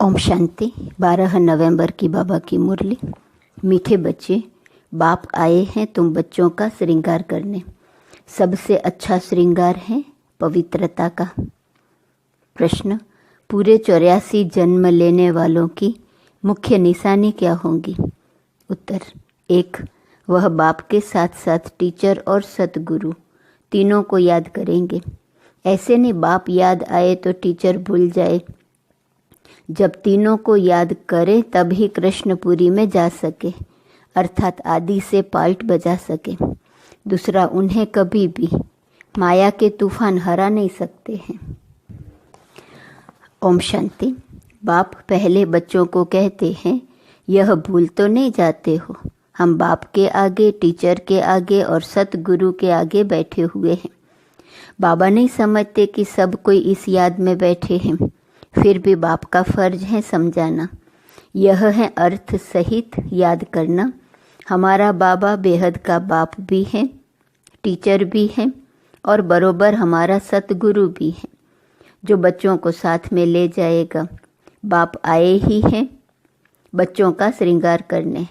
ओम शांति। 12 नवंबर की बाबा की मुरली। मीठे बच्चे, बाप आए हैं तुम बच्चों का श्रृंगार करने। सबसे अच्छा श्रृंगार है पवित्रता का। प्रश्न, पूरे 84 जन्म लेने वालों की मुख्य निशानी क्या होंगी? उत्तर, 1, वह बाप के साथ साथ टीचर और सतगुरु तीनों को याद करेंगे। ऐसे नहीं बाप याद आए तो टीचर भूल जाए। जब तीनों को याद करे तभी कृष्णपुरी में जा सके, अर्थात आदि से पाल्ट बजा सके। दूसरा, उन्हें कभी भी माया के तूफान हरा नहीं सकते हैं। ओम शांति। बाप पहले बच्चों को कहते हैं, यह भूल तो नहीं जाते हो, हम बाप के आगे, टीचर के आगे और सतगुरु के आगे बैठे हुए हैं। बाबा नहीं समझते कि सब कोई इस याद में बैठे हैं, फिर भी बाप का फर्ज है समझाना। यह है अर्थ सहित याद करना। हमारा बाबा बेहद का बाप भी है, टीचर भी है और बरोबर हमारा सतगुरु भी है, जो बच्चों को साथ में ले जाएगा। बाप आए ही हैं बच्चों का श्रृंगार करने,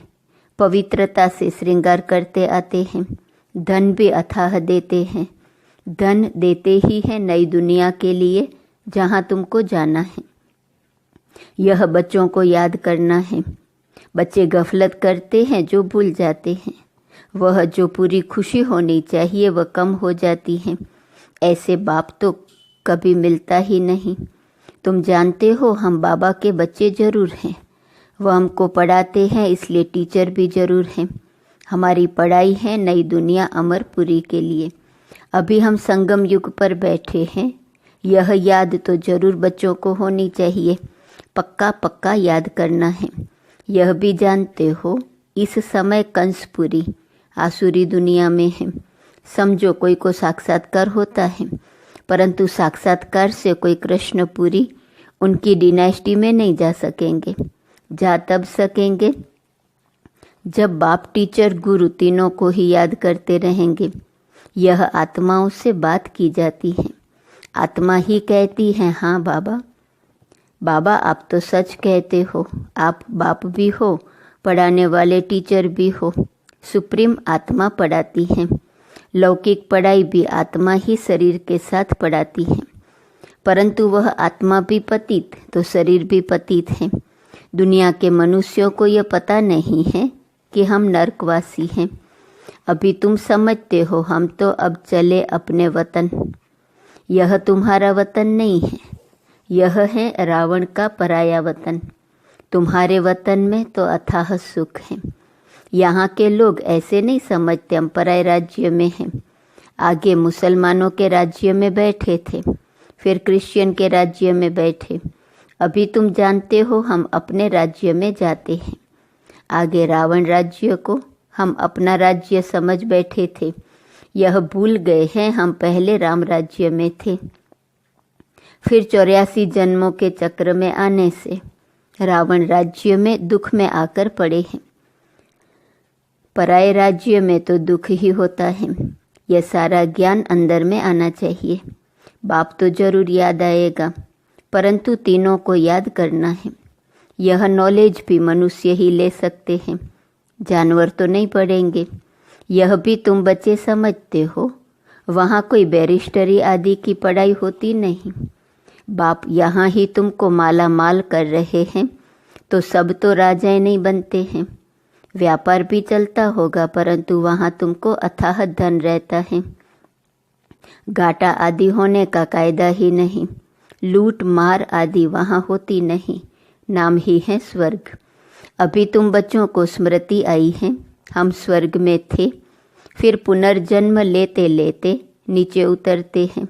पवित्रता से श्रृंगार करते आते हैं। धन भी अथाह देते हैं, धन देते ही हैं नई दुनिया के लिए जहाँ तुमको जाना है। यह बच्चों को याद करना है। बच्चे गफलत करते हैं जो भूल जाते हैं। वह जो पूरी खुशी होनी चाहिए वह कम हो जाती है। ऐसे बाप तो कभी मिलता ही नहीं। तुम जानते हो हम बाबा के बच्चे जरूर हैं। वह हमको पढ़ाते हैं, इसलिए टीचर भी जरूर हैं। हमारी पढ़ाई है नई दुनिया अमरपुरी के लिए। अभी हम संगम युग पर बैठे हैं। यह याद तो जरूर बच्चों को होनी चाहिए। पक्का पक्का याद करना है। यह भी जानते हो इस समय कंसपुरी आसुरी दुनिया में है। समझो कोई को साक्षात्कार होता है, परंतु साक्षात्कार से कोई कृष्णपुरी उनकी डिनाइस्टी में नहीं जा सकेंगे। जा तब सकेंगे जब बाप, टीचर, गुरु तीनों को ही याद करते रहेंगे। यह आत्माओं से बात की जाती है। आत्मा ही कहती है, हाँ बाबा, बाबा आप तो सच कहते हो, आप बाप भी हो, पढ़ाने वाले टीचर भी हो। सुप्रीम आत्मा पढ़ाती है। लौकिक पढ़ाई भी आत्मा ही शरीर के साथ पढ़ाती है, परंतु वह आत्मा भी पतित तो शरीर भी पतित है। दुनिया के मनुष्यों को यह पता नहीं है कि हम नरकवासी हैं। अभी तुम समझते हो हम तो अब चले अपने वतन। यह तुम्हारा वतन नहीं है, यह है रावण का पराया वतन। तुम्हारे वतन में तो अथाह सुख है। यहाँ के लोग ऐसे नहीं समझते हम पराये राज्य में हैं। आगे मुसलमानों के राज्य में बैठे थे, फिर क्रिश्चियन के राज्य में बैठे। अभी तुम जानते हो हम अपने राज्य में जाते हैं। आगे रावण राज्य को हम अपना राज्य समझ बैठे थे। यह भूल गए हैं हम पहले राम राज्य में थे। फिर 84 जन्मों के चक्र में आने से रावण राज्य में दुख में आकर पड़े हैं। पराये राज्य में तो दुख ही होता है। यह सारा ज्ञान अंदर में आना चाहिए। बाप तो जरूर याद आएगा, परंतु तीनों को याद करना है। यह नॉलेज भी मनुष्य ही ले सकते हैं, जानवर तो नहीं पढ़ेंगे। यह भी तुम बच्चे समझते हो, वहाँ कोई बैरिस्टरी आदि की पढ़ाई होती नहीं। बाप यहाँ ही तुमको माला माल कर रहे हैं, तो सब तो राजाएं नहीं बनते हैं। व्यापार भी चलता होगा, परंतु वहाँ तुमको अथाह धन रहता है। घाटा आदि होने का कायदा ही नहीं। लूट मार आदि वहाँ होती नहीं। नाम ही है स्वर्ग। अभी तुम बच्चों को स्मृति आई है, हम स्वर्ग में थे, फिर पुनर्जन्म लेते लेते नीचे उतरते हैं।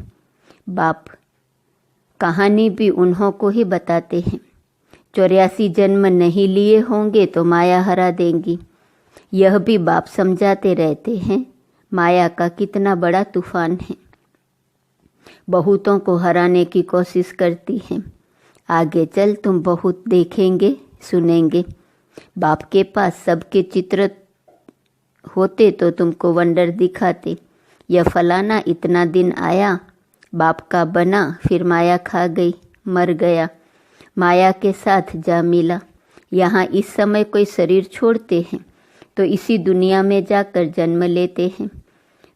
बाप कहानी भी उन्हों को ही बताते हैं। 84 जन्म नहीं लिए होंगे तो माया हरा देंगी। यह भी बाप समझाते रहते हैं माया का कितना बड़ा तूफान है। बहुतों को हराने की कोशिश करती है। आगे चल तुम बहुत देखेंगे, सुनेंगे। बाप के पास सबके चित्र होते तो तुमको वंडर दिखाते। यह फलाना इतना दिन आया, बाप का बना, फिर माया खा गई, मर गया। माया के साथ जा मिला। यहाँ इस समय कोई शरीर छोड़ते हैं तो इसी दुनिया में जाकर जन्म लेते हैं।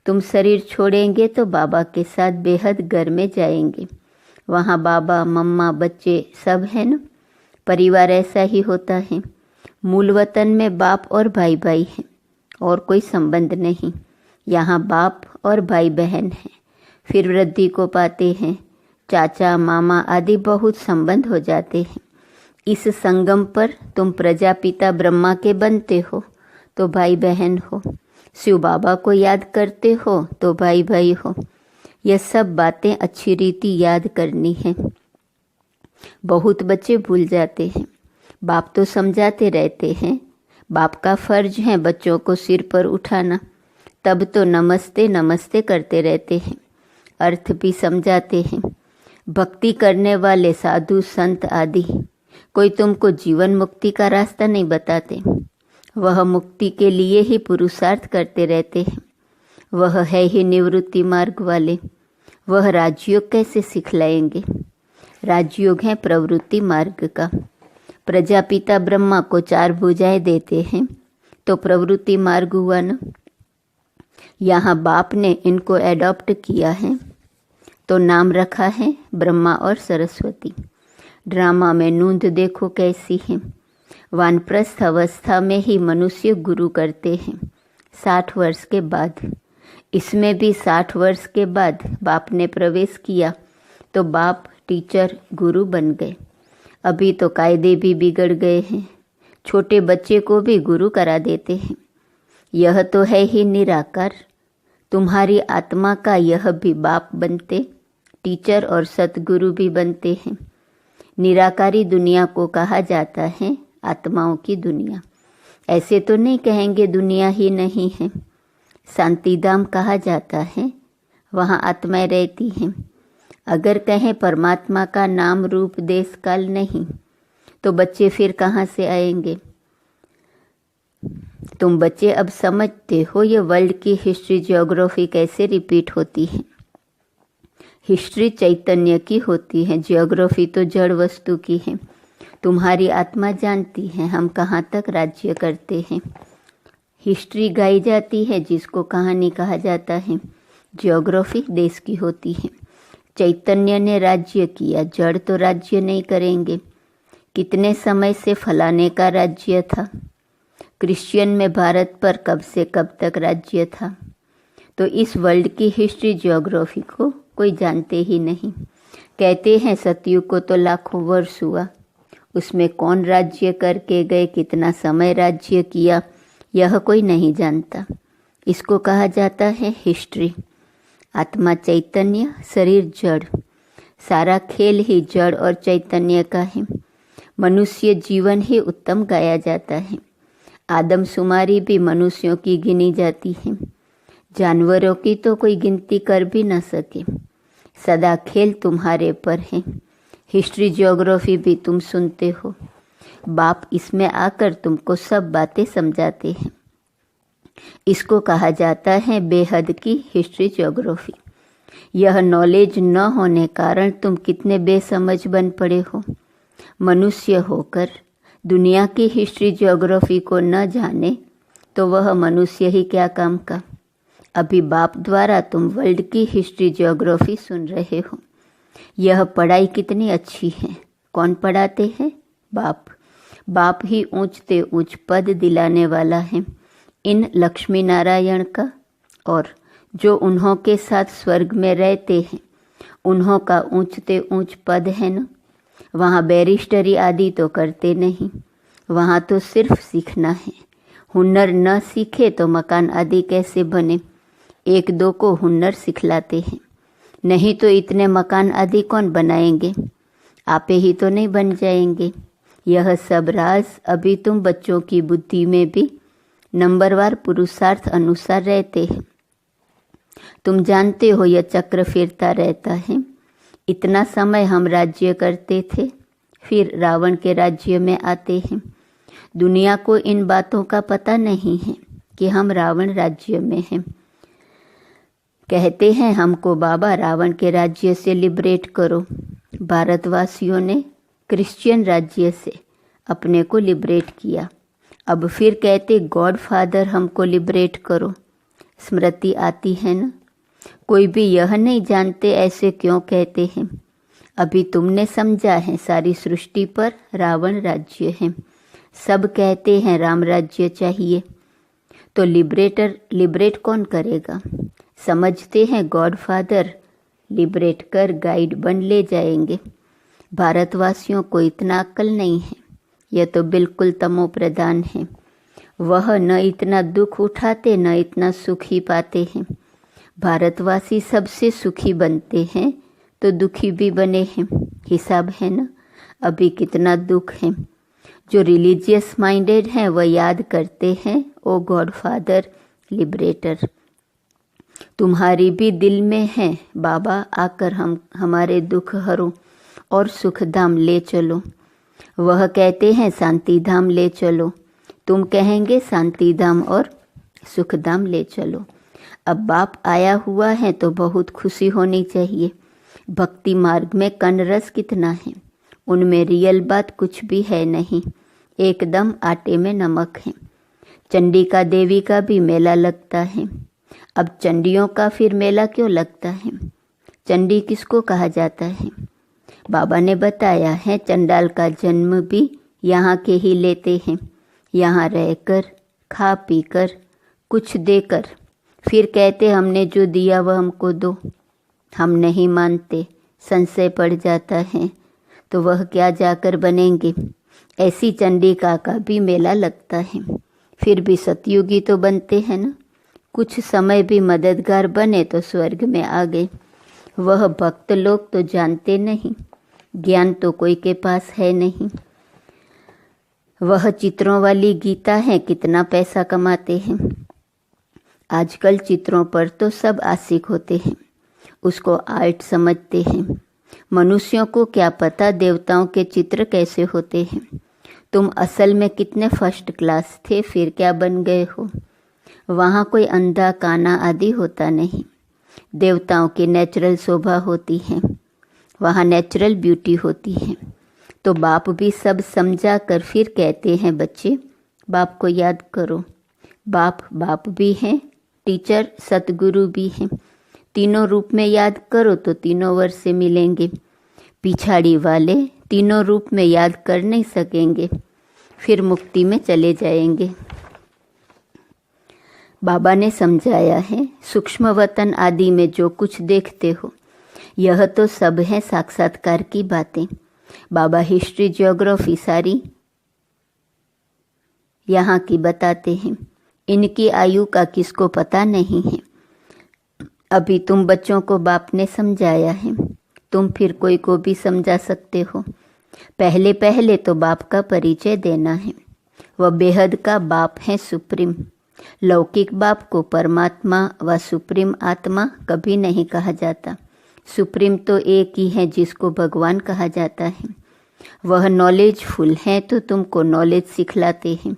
तुम शरीर छोड़ेंगे तो बाबा के साथ बेहद घर में जाएंगे। वहाँ बाबा मम्मा बच्चे सब है न। परिवार ऐसा ही होता है। मूल वतन में बाप और भाई भाई हैं और कोई संबंध नहीं। यहाँ बाप और भाई बहन हैं। फिर वृद्धि को पाते हैं। चाचा मामा आदि बहुत संबंध हो जाते हैं। इस संगम पर तुम प्रजापिता ब्रह्मा के बनते हो तो भाई बहन हो। शिव बाबा को याद करते हो तो भाई भाई हो। यह सब बातें अच्छी रीति याद करनी है। बहुत बच्चे भूल जाते हैं। बाप तो समझाते रहते हैं। बाप का फर्ज है बच्चों को सिर पर उठाना। तब तो नमस्ते नमस्ते करते रहते हैं। अर्थ भी समझाते हैं। भक्ति करने वाले साधु संत आदि कोई तुमको जीवन मुक्ति का रास्ता नहीं बताते। वह मुक्ति के लिए ही पुरुषार्थ करते रहते हैं। वह है ही निवृत्ति मार्ग वाले। वह राजयोग कैसे सिखलाएंगे? राजयोग है प्रवृत्ति मार्ग का। प्रजापिता ब्रह्मा को 4 भुजाएं देते हैं तो प्रवृत्ति मार्ग हुआ न। यहाँ बाप ने इनको एडॉप्ट किया है तो नाम रखा है ब्रह्मा और सरस्वती। ड्रामा में नूंद देखो कैसी है। वानप्रस्थ अवस्था में ही मनुष्य गुरु करते हैं 60 वर्ष के बाद। इसमें भी 60 वर्ष के बाद बाप ने प्रवेश किया तो बाप टीचर गुरु बन गए। अभी तो कायदे भी बिगड़ गए हैं। छोटे बच्चे को भी गुरु करा देते हैं। यह तो है ही निराकार। तुम्हारी आत्मा का यह भी बाप बनते, टीचर और सतगुरु भी बनते हैं। निराकारी दुनिया को कहा जाता है आत्माओं की दुनिया। ऐसे तो नहीं कहेंगे दुनिया ही नहीं है। शांतिधाम कहा जाता है, वहाँ आत्माएं रहती हैं। अगर कहें परमात्मा का नाम रूप देश काल नहीं तो बच्चे फिर कहाँ से आएंगे? तुम बच्चे अब समझते हो ये वर्ल्ड की हिस्ट्री ज्योग्राफी कैसे रिपीट होती है। हिस्ट्री चैतन्य की होती है, ज्योग्राफी तो जड़ वस्तु की है। तुम्हारी आत्मा जानती है हम कहाँ तक राज्य करते हैं। हिस्ट्री गाई जाती है जिसको कहानी कहा जाता है। ज्योग्राफी देश की होती है। चैतन्य ने राज्य किया, जड़ तो राज्य नहीं करेंगे। कितने समय से फलाने का राज्य था। क्रिश्चियन में भारत पर कब से कब तक राज्य था। तो इस वर्ल्ड की हिस्ट्री ज्योग्राफी को कोई जानते ही नहीं। कहते हैं सतयुग को तो लाखों वर्ष हुआ, उसमें कौन राज्य करके गए, कितना समय राज्य किया, यह कोई नहीं जानता। इसको कहा जाता है हिस्ट्री। आत्मा चैतन्य, शरीर जड़। सारा खेल ही जड़ और चैतन्य का है। मनुष्य जीवन ही उत्तम गाया जाता है। आदमशुमारी भी मनुष्यों की गिनी जाती है। जानवरों की तो कोई गिनती कर भी न सके। सदा खेल तुम्हारे पर है। हिस्ट्री ज्योग्राफी भी तुम सुनते हो। बाप इसमें आकर तुमको सब बातें समझाते हैं। इसको कहा जाता है बेहद की हिस्ट्री ज्योग्राफी। यह नॉलेज न होने कारण तुम कितने बेसमझ बन पड़े हो। मनुष्य होकर दुनिया की हिस्ट्री ज्योग्राफी को न जाने तो वह मनुष्य ही क्या काम का। अभी बाप द्वारा तुम वर्ल्ड की हिस्ट्री ज्योग्राफी सुन रहे हो। यह पढ़ाई कितनी अच्छी है। कौन पढ़ाते हैं? बाप। बाप ही ऊंचते ऊंच पद दिलाने वाला है इन लक्ष्मी नारायण का। और जो उन्हों के साथ स्वर्ग में रहते हैं उन्हों का ऊंचते ऊंच पद है न। वहाँ बैरिस्टरी आदि तो करते नहीं, वहाँ तो सिर्फ सीखना है। हुनर न सीखे तो मकान आदि कैसे बने। 1-2 को हुनर सिखलाते हैं, नहीं तो इतने मकान आदि कौन बनाएंगे। आपे ही तो नहीं बन जाएंगे। यह सब राज अभी तुम बच्चों की बुद्धि में भी नंबरवार पुरुषार्थ अनुसार रहते हैं। तुम जानते हो यह चक्र फिरता रहता है। इतना समय हम राज्य करते थे, फिर रावण के राज्य में आते हैं। दुनिया को इन बातों का पता नहीं है कि हम रावण राज्य में हैं। कहते हैं हमको बाबा रावण के राज्य से लिबरेट करो। भारतवासियों ने क्रिश्चियन राज्य से अपने को लिबरेट किया। अब फिर कहते गॉड फादर हमको लिबरेट करो। स्मृति आती है ना। कोई भी यह नहीं जानते ऐसे क्यों कहते हैं। अभी तुमने समझा है सारी सृष्टि पर रावण राज्य है। सब कहते हैं राम राज्य चाहिए। तो लिबरेट कौन करेगा? समझते हैं गॉड फादर लिबरेट कर गाइड बन ले जाएंगे। भारतवासियों को इतना अक्ल नहीं है। यह तो बिल्कुल तमो प्रधान है। वह न इतना दुख उठाते न इतना सुख ही पाते हैं। भारतवासी सबसे सुखी बनते हैं तो दुखी भी बने हैं। हिसाब है ना। अभी कितना दुख है। जो रिलीजियस माइंडेड हैं वह याद करते हैं ओ गॉड फादर लिबरेटर, तुम्हारी भी दिल में है बाबा, आकर हमारे दुख हरो और सुख धाम ले चलो। वह कहते हैं शांति धाम ले चलो। तुम कहेंगे शांति धाम और सुख धाम ले चलो। अब बाप आया हुआ है तो बहुत खुशी होनी चाहिए। भक्ति मार्ग में कनरस कितना है, उनमें रियल बात कुछ भी है नहीं, एकदम आटे में नमक है। चंडिका देवी का भी मेला लगता है। अब चंडियों का फिर मेला क्यों लगता है? चंडी किसको कहा जाता है? बाबा ने बताया है चंडाल का जन्म भी यहाँ के ही लेते हैं। यहाँ रहकर खा पी कर कुछ देकर फिर कहते हमने जो दिया वह हमको दो। हम नहीं मानते, संशय पड़ जाता है तो वह क्या जाकर बनेंगे। ऐसी चंडिका का भी मेला लगता है। फिर भी सतयुगी तो बनते हैं ना। कुछ समय भी मददगार बने तो स्वर्ग में आ गए। वह भक्त लोग तो जानते नहीं, ज्ञान तो कोई के पास है नहीं। वह चित्रों वाली गीता है, कितना पैसा कमाते हैं। आजकल चित्रों पर तो सब आशिक होते हैं, उसको आर्ट समझते हैं। मनुष्यों को क्या पता देवताओं के चित्र कैसे होते हैं। तुम असल में कितने फर्स्ट क्लास थे, फिर क्या बन गए हो। वहाँ कोई अंधा काना आदि होता नहीं। देवताओं की नेचुरल शोभा होती है, वहाँ नेचुरल ब्यूटी होती है। तो बाप भी सब समझा कर फिर कहते हैं बच्चे बाप को याद करो। बाप भी हैं, टीचर सतगुरु भी हैं। तीनों रूप में याद करो तो तीनों वर्ष से मिलेंगे। पिछाड़ी वाले तीनों रूप में याद कर नहीं सकेंगे, फिर मुक्ति में चले जाएंगे। बाबा ने समझाया है सूक्ष्म वतन आदि में जो कुछ देखते हो यह तो सब है साक्षात्कार की बातें। बाबा हिस्ट्री ज्योग्राफी सारी यहाँ की बताते हैं। इनकी आयु का किसको पता नहीं है। अभी तुम बच्चों को बाप ने समझाया है, तुम फिर कोई को भी समझा सकते हो। पहले पहले तो बाप का परिचय देना है। वह बेहद का बाप है, सुप्रीम। लौकिक बाप को परमात्मा व सुप्रीम आत्मा कभी नहीं कहा जाता। सुप्रीम तो एक ही है जिसको भगवान कहा जाता है। वह नॉलेजफुल है तो तुमको नॉलेज सिखलाते हैं।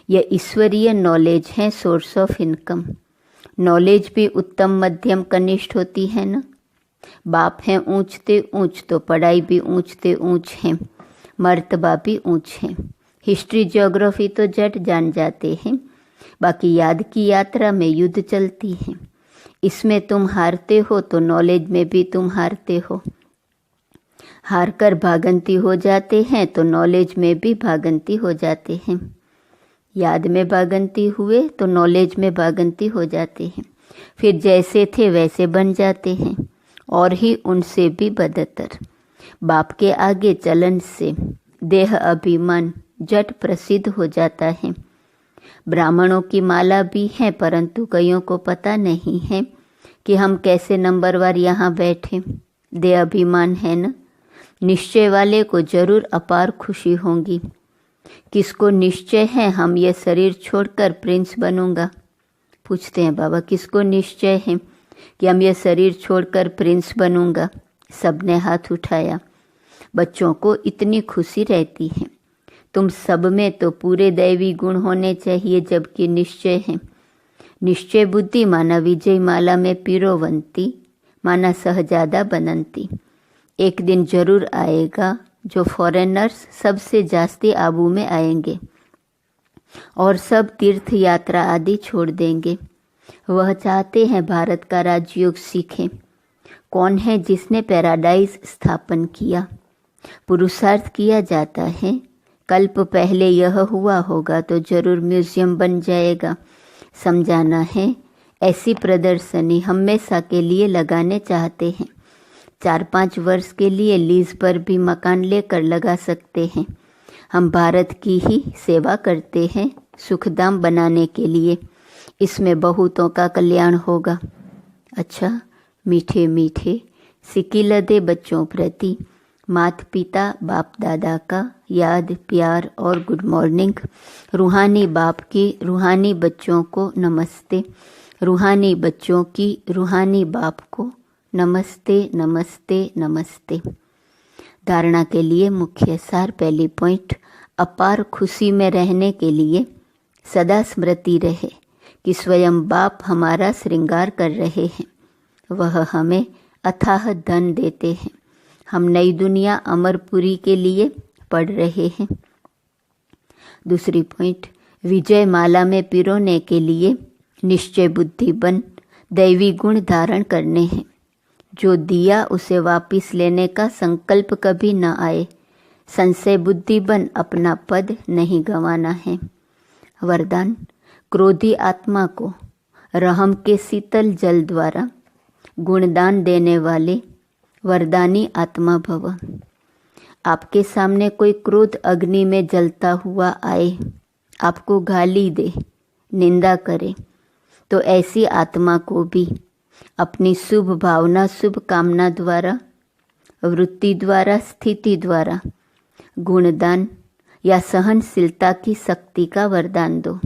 यह ईश्वरीय नॉलेज है, सोर्स ऑफ इनकम। नॉलेज भी उत्तम मध्यम कनिष्ठ होती है ना। बाप है ऊंचते ऊंच तो पढ़ाई भी ऊंचते ऊंच है, मर्तबा भी ऊंच है। हिस्ट्री ज्योग्राफी तो जट जान जाते हैं, बाकी याद की यात्रा में युद्ध चलती है। इसमें तुम हारते हो तो नॉलेज में भी तुम हारते हो। हार कर भागंती हो जाते हैं तो नॉलेज में भी भागंती हो जाते हैं। याद में भागंती हुए तो नॉलेज में भागंती हो जाते हैं। फिर जैसे थे वैसे बन जाते हैं और ही उनसे भी बदतर। बाप के आगे चलन से देह अभिमान जट प्रसिद्ध हो जाता है। ब्राह्मणों की माला भी है, परंतु कईयों को पता नहीं है कि हम कैसे नंबरवार यहाँ बैठे। देह अभिमान है न। निश्चय वाले को जरूर अपार खुशी होगी। किसको निश्चय है हम ये शरीर छोड़कर प्रिंस बनूंगा? पूछते हैं बाबा किसको निश्चय है कि हम ये शरीर छोड़कर प्रिंस बनूंगा? सबने हाथ उठाया। बच्चों को इतनी खुशी रहती है। तुम सब में तो पूरे दैवी गुण होने चाहिए, जबकि निश्चय है। निश्चय बुद्धि माना विजय माला में पीरोवंती, माना सहजादा बनंती। एक दिन जरूर आएगा जो फॉरेनर्स सबसे जास्ती आबू में आएंगे और सब तीर्थ यात्रा आदि छोड़ देंगे। वह चाहते हैं भारत का राजयोग सीखें। कौन है जिसने पैराडाइज स्थापन किया? पुरुषार्थ किया जाता है। कल्प पहले यह हुआ होगा तो जरूर म्यूजियम बन जाएगा। समझाना है, ऐसी प्रदर्शनी हमेशा के लिए लगाने चाहते हैं। 4-5 वर्ष के लिए लीज पर भी मकान लेकर लगा सकते हैं। हम भारत की ही सेवा करते हैं, सुखधाम बनाने के लिए। इसमें बहुतों का कल्याण होगा। अच्छा, मीठे मीठे सिकिलदे बच्चों प्रति माता पिता बाप दादा का याद, प्यार और गुड मॉर्निंग। रूहानी बाप की रूहानी बच्चों को नमस्ते। रूहानी बच्चों की रूहानी बाप को नमस्ते नमस्ते नमस्ते। धारणा के लिए मुख्य सार। पहली पॉइंट, अपार खुशी में रहने के लिए सदा स्मृति रहे कि स्वयं बाप हमारा श्रृंगार कर रहे हैं। वह हमें अथाह धन देते हैं। हम नई दुनिया अमरपुरी के लिए पढ़ रहे हैं। दूसरी पॉइंट, विजय माला में पिरोने के लिए निश्चय बुद्धि बन दैवी गुण धारण करने हैं। जो दिया उसे वापिस लेने का संकल्प कभी न आए। संशय बुद्धि बन अपना पद नहीं गंवाना है। वरदान, क्रोधी आत्मा को रहम के शीतल जल द्वारा गुणदान देने वाले वरदानी आत्मा भव। आपके सामने कोई क्रोध अग्नि में जलता हुआ आए, आपको गाली दे, निंदा करे, तो ऐसी आत्मा को भी अपनी शुभ भावना, शुभ कामना द्वारा, वृत्ति द्वारा, स्थिति द्वारा गुणदान या सहनशीलता की शक्ति का वरदान दो।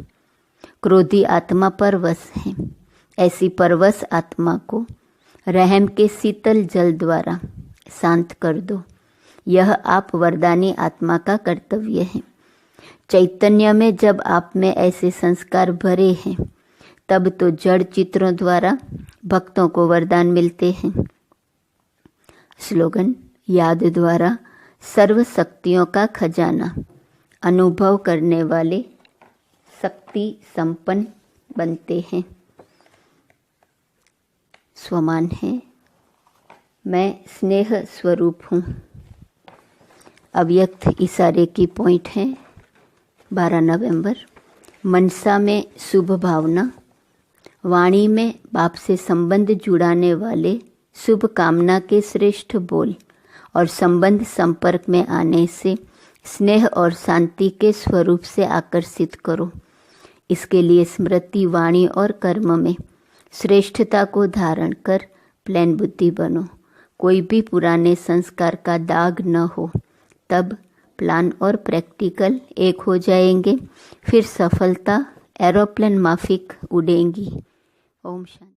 क्रोधी आत्मा परवश है। ऐसी परवश आत्मा को रहम के शीतल जल द्वारा शांत कर दो। यह आप वरदानी आत्मा का कर्तव्य है। चैतन्य में जब आप में ऐसे संस्कार भरे हैं, तब तो जड़ चित्रों द्वारा भक्तों को वरदान मिलते हैं। स्लोगन, याद द्वारा सर्व शक्तियों का खजाना अनुभव करने वाले शक्ति संपन्न बनते हैं। स्वमान है, मैं स्नेह स्वरूप हूँ। अव्यक्त इशारे की पॉइंट है। 12 नवंबर, मनसा में शुभ भावना, वाणी में बाप से संबंध जुड़ाने वाले शुभ कामना के श्रेष्ठ बोल और संबंध संपर्क में आने से स्नेह और शांति के स्वरूप से आकर्षित करो। इसके लिए स्मृति, वाणी और कर्म में श्रेष्ठता को धारण कर प्लान बुद्धि बनो। कोई भी पुराने संस्कार का दाग न हो, तब प्लान और प्रैक्टिकल एक हो जाएंगे। फिर सफलता एरोप्लेन माफिक उड़ेंगी। ओम शांति।